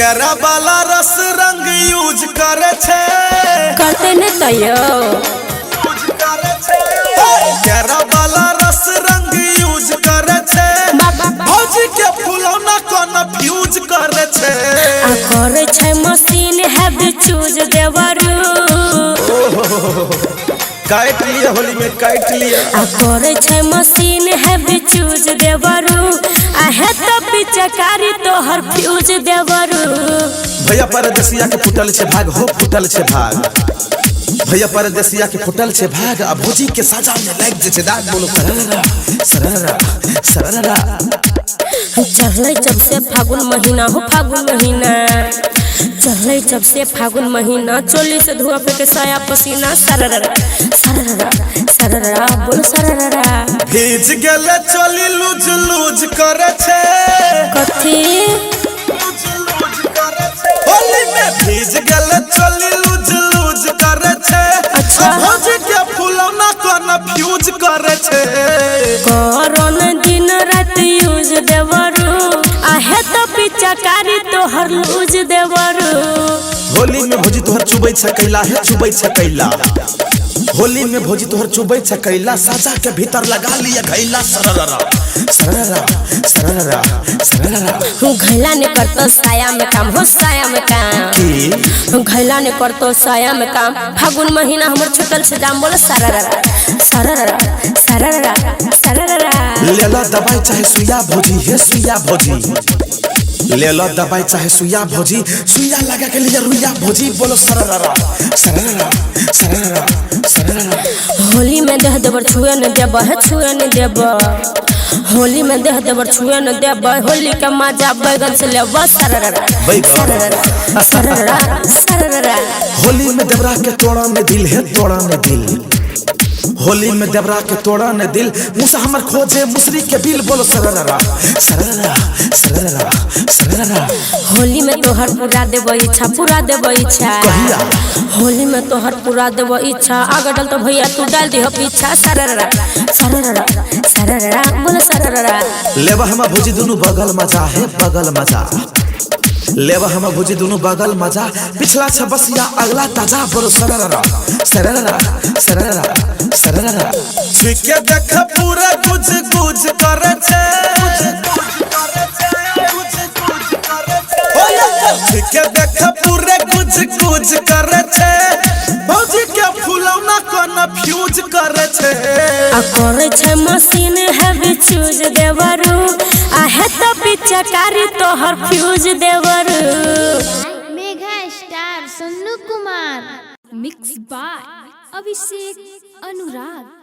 केरा वाला रस रंग यूज करे छे करते न तयो केरा वाला रस रंग यूज करे छे भौजी के फुलौना कोन फ्यूज करे छे आ करे छै मशीन हैव चूज देवरू काट लिया होली में काट लिया आ करे छै मशीन हैव चूज देवरू आ है त पिचकारी तोहर फ्यूज देवरू भैया परदेसिया के फुटल छे भाग हो फुटल छे भाग भैया परदेसिया के फुटल छे भाग आ भौजी के साजा में लाग जे छे दाग बोलो सररा सररा चढ़ले जब से फागुन महीना हो फागुन महीना चढ़ले जब से फागुन महीना चोली से धुआं फेंके साया पसीना सररा सररा सररा बोल सररा भीज गेले चोली लूज लूज करे छे कथी होली में भीज गेले चोली लूज लूज करे छे अच्छा भौजी के फुलौना कोन फ्यूज करे छे करन दिन रात यूज देवरू आहे त पिचकारी तोहर लूज देवरू होली में भौजी तोहर चुबै छे कैला है चुबै छे कैला होली में भौजी तोहर चुबै छे कैला साजा के भीतर लगा लिया घैला सररा सररा सररा सररा घैला ने करतो साया में काम हो साया में काम घैला ने करतो साया में काम फागुन महीना हमर छुटल से दाम बोल सररा सररा सररा सररा लेला दवाई चाहे सुइया भौजी हे सुइया भौजी लेला दवाई चाहे सुइया भौजी सुइया लगा के लिए रुइया भौजी बोलो सररा सररा सररा सररा होली में देह देवर छुए न देब है छुए न देब होली में देह देवर छुए न देब होली का मजा बैगन से लेब सररा सररा सररा सररा होली में देवरा के तोड़ा में दिल है तोड़ा में दिल होली में देवरा के तोड़ा ने दिल मुसा हमर खोजे मुसरी के बिल बोलो सररा सररा सररा सररा होली में तोहर पूरा देब इच्छा पूरा देब इच्छा कहिया होली में तोहर पूरा देब इच्छा आगे डल तो भैया तू डाल दिह पीछा सररा सररा सररा बोल सररा लेवा हम भौजी दोनों बगल मजा है बगल मजा लेवा हम भौजी दोनों बगल मजा पिछला छबसिया अगला ताजा बोलो सररा सररा सररा सररा छुके देख पूरा गुज गुज करे छे छुके देख पूरे गुज गुज करे छे भौजी के फुलौना कोन फ्यूज करे छे आ करे छै मशीन हैव चूज देवरू आ है त पिचकारी तोहर फ्यूज देवरू mega star Sonu Kumar mix by Abhishek Anurag.